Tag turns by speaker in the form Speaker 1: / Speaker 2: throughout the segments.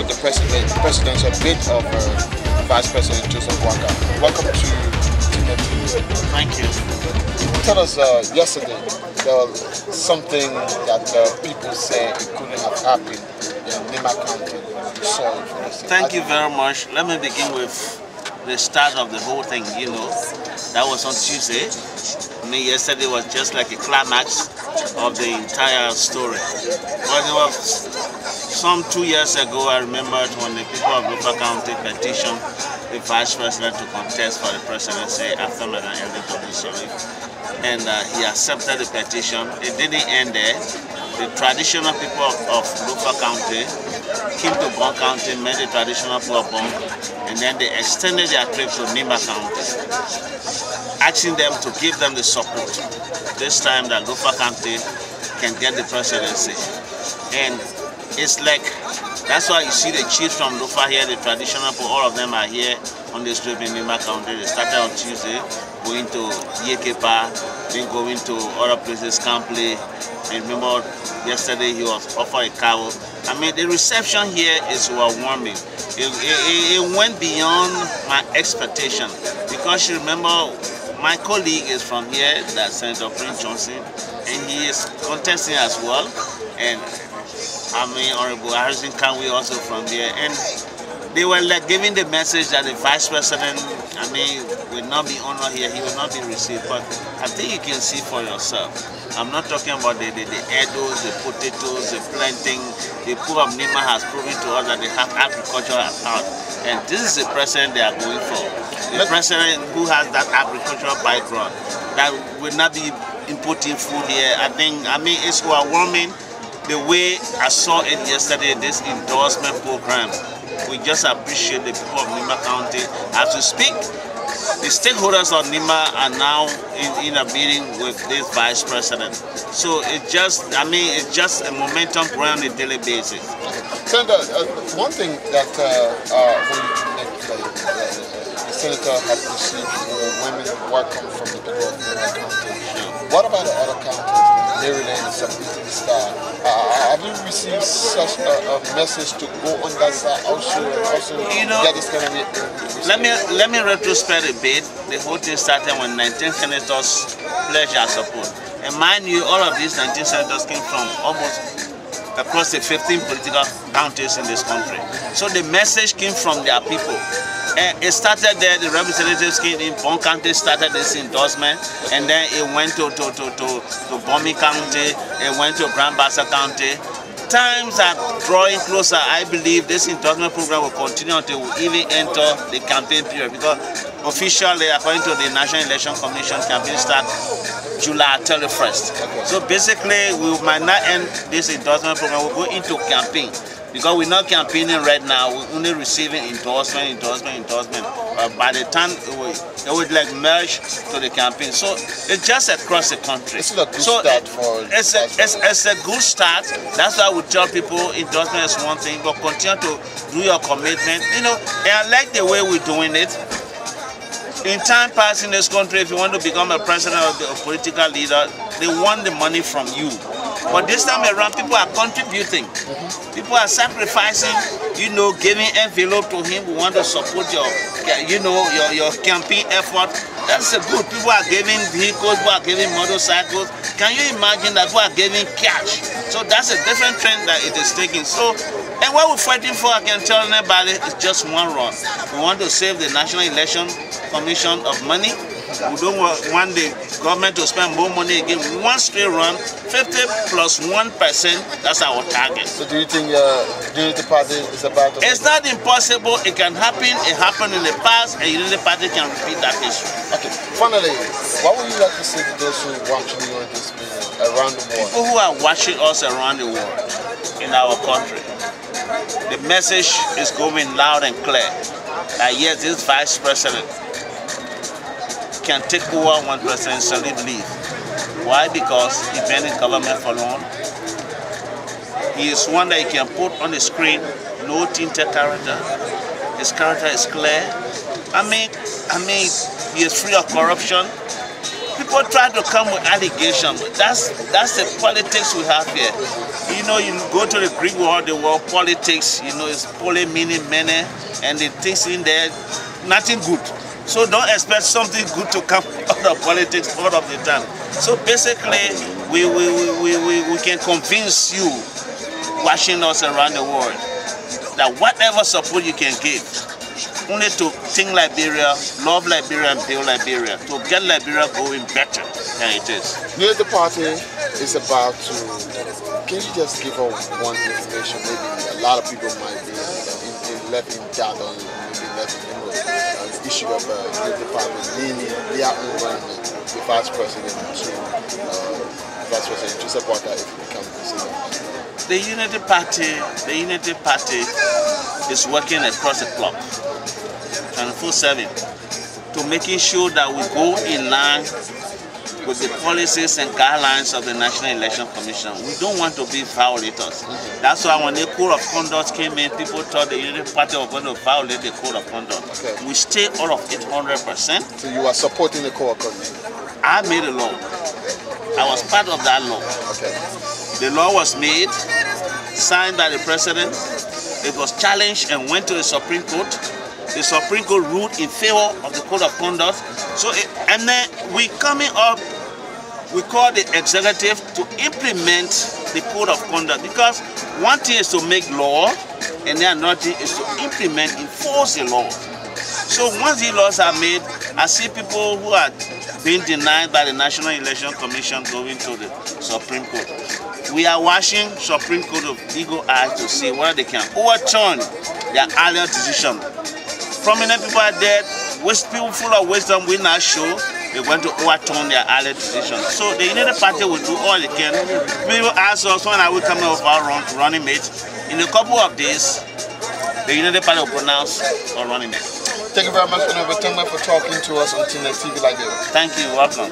Speaker 1: support the presidential bid of Vice President Joseph Waka. Welcome to Timothy.
Speaker 2: Thank you.
Speaker 1: Tell us, yesterday there was something that people say it couldn't have happened in Nima County. Sorry for this.
Speaker 2: Thank you very much. Let me begin with the start of the whole thing. That was on Tuesday. Yesterday was just like a climax of the entire story. But it was some 2 years ago, I remembered when the people of Lofa County petitioned the Vice President to contest for the presidency after Madam Ellen Sirleaf. And he accepted the petition. It didn't end there. The traditional people of Lofa County came to Bon County, met the traditional people of Bon, and then they extended their trip to Nima County, asking them to give them the support this time that Lofa County can get the presidency. And it's like, that's why you see the chiefs from Lofa here, the traditional people, all of them are here on this trip in Nima County. They started on Tuesday, going to Yekepa, then going to other places, Kample. And remember, yesterday he was offered a cow. I mean, the reception here is overwhelming. It went beyond my expectation, because you remember, my colleague is from here, that's Senator Prince Johnson, and he is contesting as well. And I mean, Honorable Harrison Kanwe also from here. And they were like giving the message that the Vice President, will not be honored here, he will not be received. But I think you can see for yourself. I'm not talking about the edos, the potatoes, the planting. The people of Nima has proven to us that they have agriculture at heart. And this is the president they are going for. The president who has that agricultural background, that will not be importing food here. It's overwhelming the way I saw it yesterday, this endorsement program. We just appreciate the people of Nima County. As we speak, the stakeholders of Nima are now in a meeting with this Vice President. So it's just a momentum growing on a daily basis.
Speaker 1: Senator, one thing that the Senator has received women welcome from the people of Nima County. What about the other counties, Maryland, Sabine Star? Have you received such a message to go on that side also get this kind of
Speaker 2: let me retrospect a bit. The whole thing started when 19 senators pledged their support. And mind you, all of these 19 senators came from almost across the 15 political counties in this country. So the message came from their people. It started there, the representatives came in, Bon County started this endorsement, and then it went to Bomi County, it went to Grand Bassa County. Times are drawing closer. I believe this endorsement program will continue until we even enter the campaign period, because officially, according to the National Election Commission, campaign starts July 31st. So basically, we might not end this endorsement program, we'll go into campaign. Because we're not campaigning right now, we're only receiving endorsement. By the time it would like merge to the campaign. So it's just across the country.
Speaker 1: It's a good start for
Speaker 2: it's a good start. That's why we tell people endorsement is one thing, but continue to do your commitment. And I like the way we're doing it. In time past in this country, if you want to become a president or a political leader, they want the money from you. But this time around, people are contributing. People are sacrificing, giving envelope to him. We want to support your campaign effort. That's good. People are giving vehicles, people are giving motorcycles. Can you imagine that people are giving cash? So that's a different trend that it is taking. So, and what we're fighting for, I can tell anybody, is just one run. We want to save the National Election Commission of money. We don't want the government to spend more money again. One straight run, 50 plus 1%, that's our target.
Speaker 1: So do you think the Unity Party is about to...
Speaker 2: It's not impossible. It can happen. It happened in the past, and Unity Party can repeat that history.
Speaker 1: Okay. Finally, what would you like to say to those who are watching you on this video around the world?
Speaker 2: People who are watching us around the world, in our country, the message is going loud and clear. That yes, this Vice President can take over when President Sirleaf leave. Why? Because he's been in government for long. He is one that you can put on the screen, no tinted character. His character is clear. He is free of corruption. people try to come with allegations. That's the politics we have here. You know, you go to the Greek world, the world politics, you know, it's poly, meaning many, and the things in there, nothing good. So don't expect something good to come out of politics all of the time. So basically, we can convince you, watching us around the world, that whatever support you can give, only to think Liberia, love Liberia, and build Liberia, to get Liberia going better than it is.
Speaker 1: Unity Party is about to. Can you just give us one information? Maybe a lot of people might be left in doubt on maybe left in the issue of Unity Party leaning their own running the Vice President Joseph Boakai if he becomes president.
Speaker 2: The Unity Party is working across the clock, 24/7, to making sure that we go in line with the policies and guidelines of the National Election Commission. We don't want to be violators. That's why when the code of conduct came in, people thought the Unity Party was going to violate the code of conduct. Okay. We stay all of it 100%.
Speaker 1: So you are supporting the code of conduct?
Speaker 2: I made a law. I was part of that law.
Speaker 1: Okay.
Speaker 2: The law was made, signed by the president. It was challenged and went to the Supreme Court. The Supreme Court ruled in favor of the code of conduct. So, and then we coming up, we call the executive to implement the code of conduct, because one thing is to make law, and then another thing is to implement, enforce the law. So once the laws are made, I see people who are being denied by the National Election Commission going to the Supreme Court. We are watching Supreme Court of eagle eye to see whether they can overturn their earlier decision. Prominent people are dead, people full of wisdom will not show they're going to overturn their earlier decision. So the Unity Party will do all they can. People ask us when are we coming with our running mate. In a couple of days, the Unity Party will pronounce our running mate.
Speaker 1: Thank you very much, Honorable Temba, for talking to us on TNet TV Liberia.
Speaker 2: Thank you, welcome.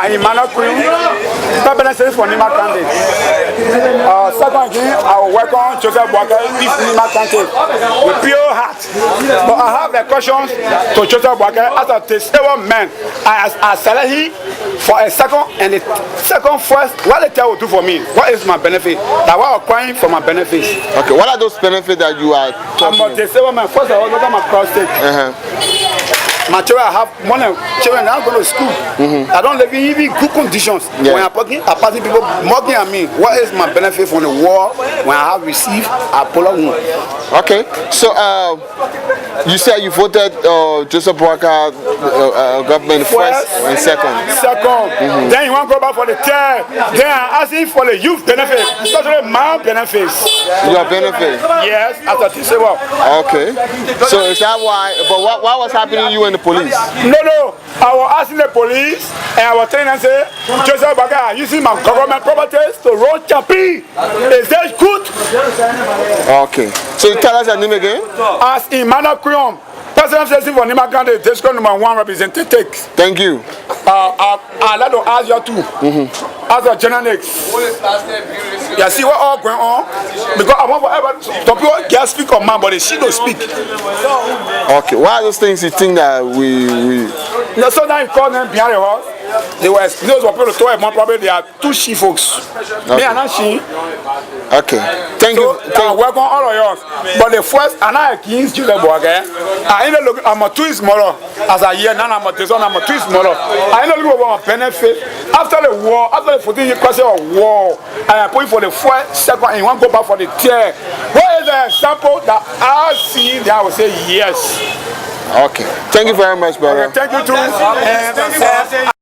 Speaker 3: Emmanuel Queen, President for Nima candidate. Second thing, I will welcome Joseph Boakai, if Nima candidate, with pure heart. But I have a question to Joseph Boakai as a disabled man. I select him for a second, and the second first, what the tell will do for me? What is my benefit? That what I'm acquiring for my benefits.
Speaker 1: Okay, what are those benefits that you are talking about?
Speaker 3: I'm a disabled man. First of all, look at my prostate. My children, I have one children that go to school. I don't live in even good conditions. Yeah. When I'm passing people mocking at me, what is my benefit from the war? When I have received, I pull up one.
Speaker 1: Okay, so you said you voted Joseph Boakai government first and second.
Speaker 3: Then you want to go back for the third. Then I'm asking for the youth benefit, especially my benefits.
Speaker 1: Your benefit?
Speaker 3: Yes, as a disabled.
Speaker 1: Okay, so is that why? But what was happening to you and the police?
Speaker 3: No, I was asking the police and I was telling them, say, Joseph Boakai using my government properties to run campaign. Is that good?
Speaker 1: Okay, so you tell us your name again?
Speaker 3: As Emmanuel Queen, President for Nima candidate, district number 1 representative.
Speaker 1: Thank you.
Speaker 3: I'd like to ask you too, as a journalist, you see what all going on? Because I want for people can speak on man, but she don't speak.
Speaker 1: Okay, what are those things you think that we...
Speaker 3: No, so now you call them behind the house, they were those were people to talk about probably they are two she folks. Me and not she.
Speaker 1: Okay. Thank you.
Speaker 3: Welcome all of yours. But the first, and I Kings Julie Boga. I ain't look. I'm a twist model as a year. Now I'm a twist. I'm a twist model. I ain't look about benefit after the war. After the 14 years of war, I am putting for the first, second, and one go back for the third. What is the example that I see? That I will say yes.
Speaker 1: Okay. Thank you very much, brother.
Speaker 3: Okay, thank you too.